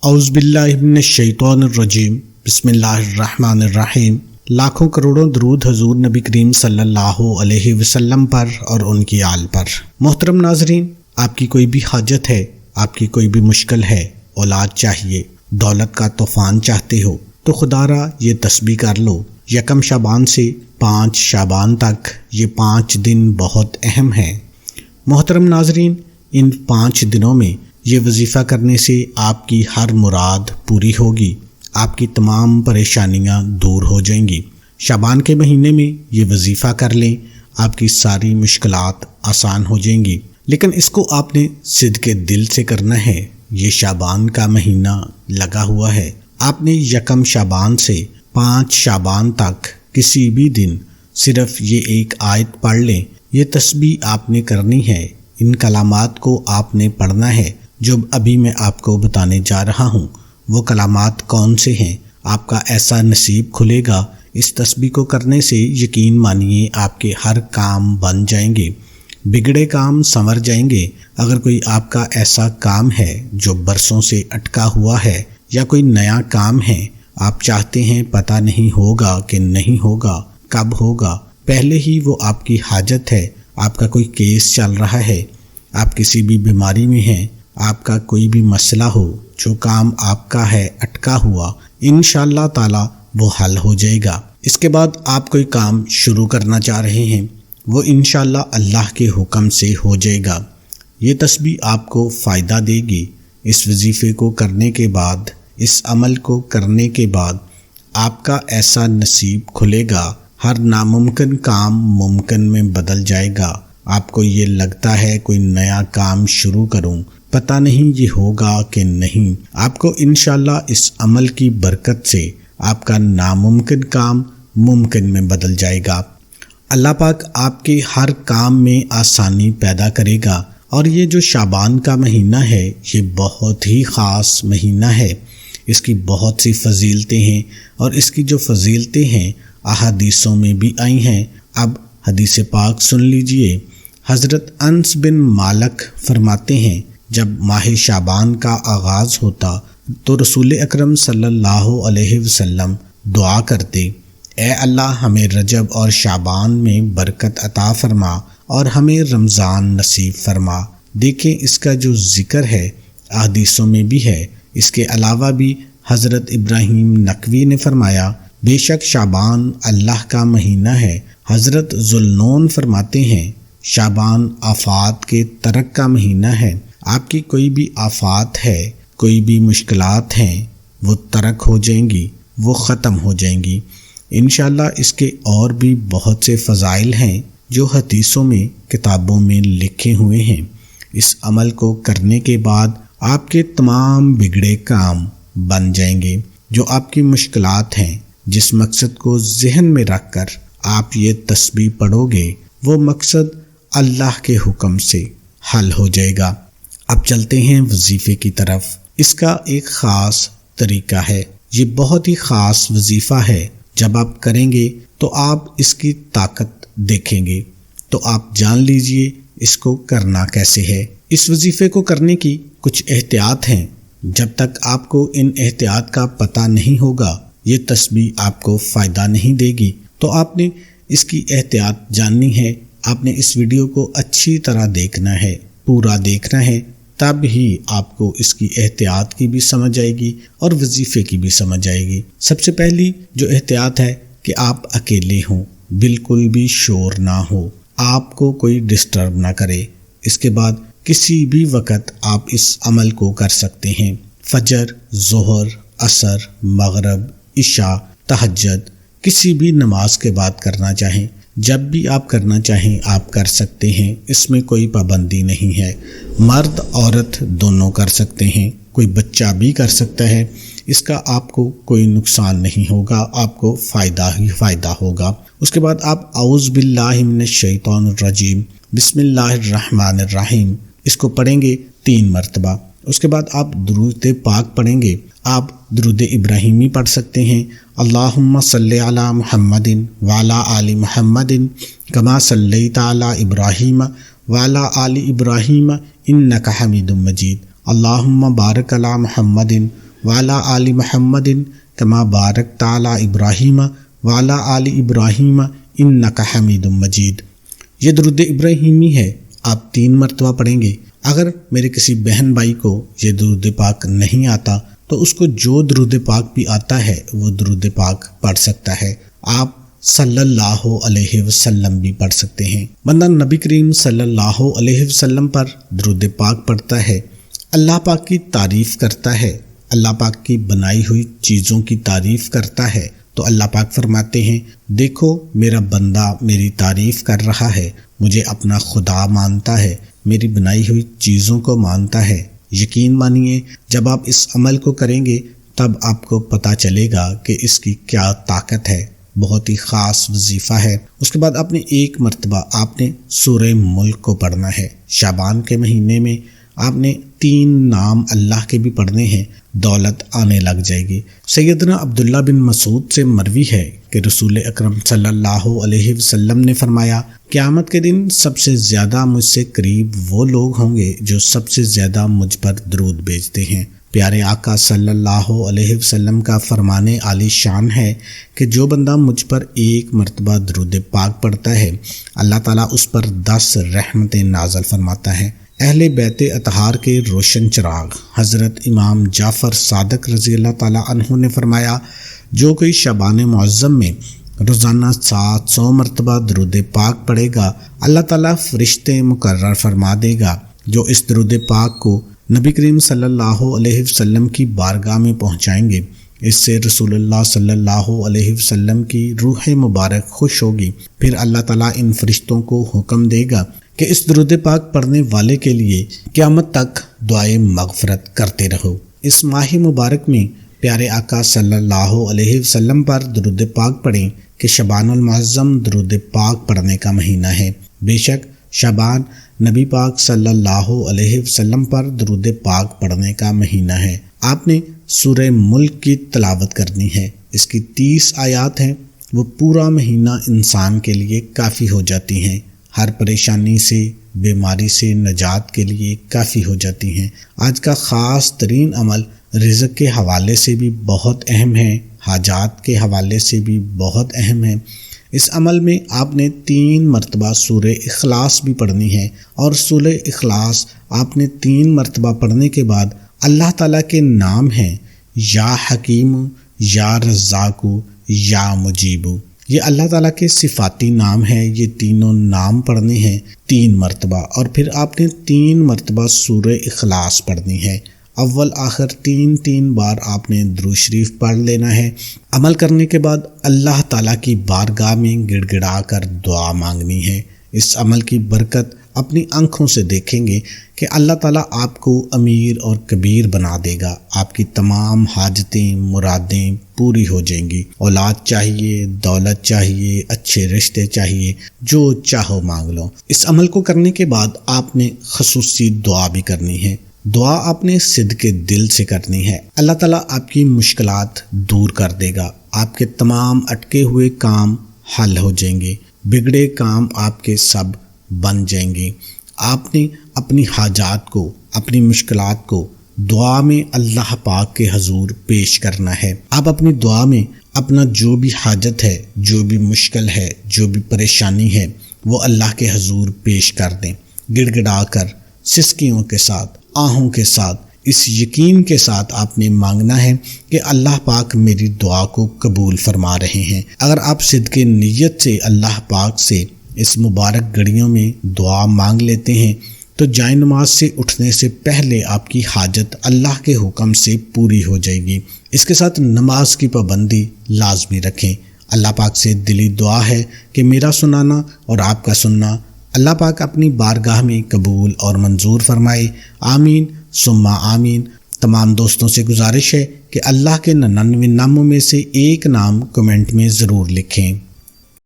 اعوذ باللہ من الشیطان الرجیم، بسم اللہ الرحمن الرحیم۔ لاکھوں کروڑوں درود حضور نبی کریم صلی اللہ علیہ وسلم پر اور ان کی آل پر۔ محترم ناظرین، آپ کی کوئی بھی حاجت ہے، آپ کی کوئی بھی مشکل ہے، اولاد چاہیے، دولت کا طوفان چاہتے ہو تو خدا را یہ تسبیح کر لو۔ 1 شعبان سے 5 شعبان تک یہ 5 دن بہت اہم ہیں۔ محترم ناظرین، ان 5 دنوں میں یہ وظیفہ کرنے سے آپ کی ہر مراد پوری ہوگی، آپ کی تمام پریشانیاں دور ہو جائیں گی۔ شعبان کے مہینے میں یہ وظیفہ کر لیں، آپ کی ساری مشکلات آسان ہو جائیں گی، لیکن اس کو آپ نے صدقے دل سے کرنا ہے۔ یہ شعبان کا مہینہ لگا ہوا ہے، آپ نے 1 شعبان سے 5 شعبان تک کسی بھی دن صرف یہ ایک آیت پڑھ لیں۔ یہ تسبیح آپ نے کرنی ہے، ان کلمات کو آپ نے پڑھنا ہے جو ابھی میں آپ کو بتانے جا رہا ہوں۔ وہ کلمات کون سے ہیں؟ آپ کا ایسا نصیب کھلے گا، اس تسبیح کو کرنے سے یقین مانیے آپ کے ہر کام بن جائیں گے، بگڑے کام سنور جائیں گے۔ اگر کوئی آپ کا ایسا کام ہے جو برسوں سے اٹکا ہوا ہے یا کوئی نیا کام ہے، آپ چاہتے ہیں پتہ نہیں ہوگا کہ نہیں ہوگا، کب ہوگا، پہلے ہی وہ آپ کی حاجت ہے، آپ کا کوئی کیس چل رہا ہے، آپ کسی بھی بیماری میں ہیں، آپ کا کوئی بھی مسئلہ ہو، جو کام آپ کا ہے اٹکا ہوا، انشاءاللہ تعالی وہ حل ہو جائے گا۔ اس کے بعد آپ کوئی کام شروع کرنا چاہ رہے ہیں، وہ انشاءاللہ اللہ کے حکم سے ہو جائے گا۔ یہ تسبیح آپ کو فائدہ دے گی۔ اس وظیفے کو کرنے کے بعد، اس عمل کو کرنے کے بعد آپ کا ایسا نصیب کھلے گا، ہر ناممکن کام ممکن میں بدل جائے گا۔ آپ کو یہ لگتا ہے کوئی نیا کام شروع کروں، پتہ نہیں یہ ہوگا کہ نہیں، آپ کو انشاءاللہ اس عمل کی برکت سے آپ کا ناممکن کام ممکن میں بدل جائے گا۔ اللہ پاک آپ کے ہر کام میں آسانی پیدا کرے گا۔ اور یہ جو شعبان کا مہینہ ہے، یہ بہت ہی خاص مہینہ ہے، اس کی بہت سی فضیلتیں ہیں، اور اس کی جو فضیلتیں ہیں احادیثوں میں بھی آئی ہیں۔ اب حدیث پاک سن لیجئے۔ حضرت انس بن مالک فرماتے ہیں، جب ماہ شعبان کا آغاز ہوتا تو رسول اکرم صلی اللہ علیہ وسلم دعا کرتے، اے اللہ ہمیں رجب اور شعبان میں برکت عطا فرما اور ہمیں رمضان نصیب فرما۔ دیکھیں اس کا جو ذکر ہے احادیثوں میں بھی ہے۔ اس کے علاوہ بھی حضرت ابراہیم نقوی نے فرمایا، بے شک شعبان اللہ کا مہینہ ہے۔ حضرت ذوالنون فرماتے ہیں، شعبان آفات کے ترک کا مہینہ ہے۔ آپ کی کوئی بھی آفات ہے، کوئی بھی مشکلات ہیں، وہ ترک ہو جائیں گی، وہ ختم ہو جائیں گی انشاءاللہ۔ اس کے اور بھی بہت سے فضائل ہیں جو حدیثوں میں، کتابوں میں لکھے ہوئے ہیں۔ اس عمل کو کرنے کے بعد آپ کے تمام بگڑے کام بن جائیں گے۔ جو آپ کی مشکلات ہیں، جس مقصد کو ذہن میں رکھ کر آپ یہ تسبیح پڑھو گے، وہ مقصد اللہ کے حکم سے حل ہو جائے گا۔ اب چلتے ہیں وظیفے کی طرف۔ اس کا ایک خاص طریقہ ہے، یہ بہت ہی خاص وظیفہ ہے۔ جب آپ کریں گے تو آپ اس کی طاقت دیکھیں گے، تو آپ جان لیجئے اس کو کرنا کیسے ہے۔ اس وظیفے کو کرنے کی کچھ احتیاط ہیں۔ جب تک آپ کو ان احتیاط کا پتہ نہیں ہوگا، یہ تسبیح آپ کو فائدہ نہیں دے گی۔ تو آپ نے اس کی احتیاط جاننی ہے۔ آپ نے اس ویڈیو کو اچھی طرح دیکھنا ہے، پورا دیکھنا ہے، تب ہی آپ کو اس کی احتیاط کی بھی سمجھ آئے گی اور وظیفے کی بھی سمجھ آئے گی۔ سب سے پہلی جو احتیاط ہے کہ آپ اکیلے ہوں، بالکل بھی شور نہ ہو، آپ کو کوئی ڈسٹرب نہ کرے۔ اس کے بعد کسی بھی وقت آپ اس عمل کو کر سکتے ہیں۔ فجر، ظہر، عصر، مغرب، عشاء، تہجد، کسی بھی نماز کے بعد کرنا چاہیں، جب بھی آپ کرنا چاہیں آپ کر سکتے ہیں، اس میں کوئی پابندی نہیں ہے۔ مرد عورت دونوں کر سکتے ہیں، کوئی بچہ بھی کر سکتا ہے، اس کا آپ کو کوئی نقصان نہیں ہوگا، آپ کو فائدہ ہی فائدہ ہوگا۔ اس کے بعد آپ اعوذ باللہ من الشیطان الرجیم، بسم اللہ الرحمن الرحیم، اس کو پڑھیں گے 3 مرتبہ۔ اس کے بعد آپ درود پاک پڑھیں گے۔ آپ درود ابراہیمی پڑھ سکتے ہیں، اللہم صلی علی محمد وعلی آل محمد کما صلیت علی ابراہیم وعلی آل ابراہیم انک حمید مجید، اللہم بارک علی محمد وعلی آل محمد کما بارکت علی ابراہیم وعلی آل ابراہیم انک حمید مجید۔ یہ درود ابراہیمی ہے، آپ 3 مرتبہ پڑھیں گے۔ اگر میرے کسی بہن بھائی کو یہ درود پاک نہیں آتا تو اس کو جو درود پاک بھی آتا ہے وہ درود پاک پڑھ سکتا ہے۔ آپ صلی اللہ علیہ وسلم بھی پڑھ سکتے ہیں۔ بندہ نبی کریم صلی اللہ علیہ وسلم پر درود پاک پڑھتا ہے، اللہ پاک کی تعریف کرتا ہے، اللہ پاک کی بنائی ہوئی چیزوں کی تعریف کرتا ہے، تو اللہ پاک فرماتے ہیں دیکھو میرا بندہ میری تعریف کر رہا ہے، مجھے اپنا خدا مانتا ہے، میری بنائی ہوئی چیزوں کو مانتا ہے۔ یقین مانیے جب آپ اس عمل کو کریں گے تب آپ کو پتہ چلے گا کہ اس کی کیا طاقت ہے، بہت ہی خاص وظیفہ ہے۔ اس کے بعد آپ نے 1 مرتبہ آپ نے سورہ ملک کو پڑھنا ہے۔ شعبان کے مہینے میں آپ نے 3 نام اللہ کے بھی پڑھنے ہیں، دولت آنے لگ جائے گی۔ سیدنا عبداللہ بن مسعود سے مروی ہے کہ رسول اکرم صلی اللہ علیہ وسلم نے فرمایا قیامت کے دن سب سے زیادہ مجھ سے قریب وہ لوگ ہوں گے جو سب سے زیادہ مجھ پر درود بھیجتے ہیں۔ پیارے آقا صلی اللہ علیہ وسلم کا فرمان عالی شان ہے کہ جو بندہ مجھ پر 1 مرتبہ درود پاک پڑھتا ہے اللہ تعالیٰ اس پر 10 رحمتیں نازل فرماتا ہے۔ اہل بیت اطہار کے روشن چراغ حضرت امام جعفر صادق رضی اللہ تعالیٰ عنہ نے فرمایا جو کوئی شعبان معظم میں روزانہ 700 مرتبہ درود پاک پڑھے گا اللہ تعالیٰ فرشتے مقرر فرما دے گا جو اس درود پاک کو نبی کریم صلی اللہ علیہ وسلم کی بارگاہ میں پہنچائیں گے۔ اس سے رسول اللہ صلی اللہ علیہ وسلم کی روح مبارک خوش ہوگی، پھر اللہ تعالیٰ ان فرشتوں کو حکم دے گا کہ اس درود پاک پڑھنے والے کے لیے قیامت تک دعائے مغفرت کرتے رہو۔ اس ماہ مبارک میں پیارے آقا صلی اللہ علیہ وسلم پر درود پاک پڑھیں کہ شعبان المعظم درود پاک پڑھنے کا مہینہ ہے۔ بے شک شعبان نبی پاک صلی اللہ علیہ وسلم پر درود پاک پڑھنے کا مہینہ ہے۔ آپ نے سورہ ملک کی تلاوت کرنی ہے، اس کی 30 آیات ہیں، وہ پورا مہینہ انسان کے لیے کافی ہو جاتی ہیں، ہر پریشانی سے بیماری سے نجات کے لیے کافی ہو جاتی ہیں۔ آج کا خاص ترین عمل رزق کے حوالے سے بھی بہت اہم ہے، حاجات کے حوالے سے بھی بہت اہم ہے۔ اس عمل میں آپ نے 3 مرتبہ سورہ اخلاص بھی پڑھنی ہے، اور سورہ اخلاص آپ نے 3 مرتبہ پڑھنے کے بعد اللہ تعالیٰ کے نام ہیں یا حکیم، یا رزاق، یا مجیب، یہ اللہ تعالیٰ کے صفاتی نام ہیں، یہ تینوں نام پڑھنے ہیں 3 مرتبہ، اور پھر آپ نے 3 مرتبہ سورہ اخلاص پڑھنی ہے۔ اول آخر 3 بار آپ نے درود شریف پڑھ لینا ہے۔ عمل کرنے کے بعد اللہ تعالیٰ کی بارگاہ میں گڑ گڑا کر دعا مانگنی ہے۔ اس عمل کی برکت اپنی آنکھوں سے دیکھیں گے کہ اللہ تعالیٰ آپ کو امیر اور کبیر بنا دے گا، آپ کی تمام حاجتیں مرادیں پوری ہو جائیں گی۔ اولاد چاہیے، دولت چاہیے، اچھے رشتے چاہیے، جو چاہو مانگ لو۔ اس عمل کو کرنے کے بعد آپ نے خصوصی دعا بھی کرنی ہے۔ دعا آپ نے صدق دل سے کرنی ہے، اللہ تعالیٰ آپ کی مشکلات دور کر دے گا، آپ کے تمام اٹکے ہوئے کام حل ہو جائیں گے، بگڑے کام آپ کے سب بن جائیں گے۔ آپ نے اپنی حاجات کو، اپنی مشکلات کو دعا میں اللہ پاک کے حضور پیش کرنا ہے۔ آپ اپنی دعا میں اپنا جو بھی حاجت ہے، جو بھی مشکل ہے، جو بھی پریشانی ہے، وہ اللہ کے حضور پیش کر دیں، گڑ گڑا کر، سسکیوں کے ساتھ، آہوں کے ساتھ، اس یقین کے ساتھ آپ نے مانگنا ہے کہ اللہ پاک میری دعا کو قبول فرما رہے ہیں۔ اگر آپ صدق نیت سے اللہ پاک سے اس مبارک گھڑیوں میں دعا مانگ لیتے ہیں تو جائے نماز سے اٹھنے سے پہلے آپ کی حاجت اللہ کے حکم سے پوری ہو جائے گی۔ اس کے ساتھ نماز کی پابندی لازمی رکھیں۔ اللہ پاک سے دلی دعا ہے کہ میرا سنانا اور آپ کا سننا اللہ پاک اپنی بارگاہ میں قبول اور منظور فرمائے، آمین ثم آمین۔ تمام دوستوں سے گزارش ہے کہ اللہ کے 99 ناموں میں سے ایک نام کمنٹ میں ضرور لکھیں۔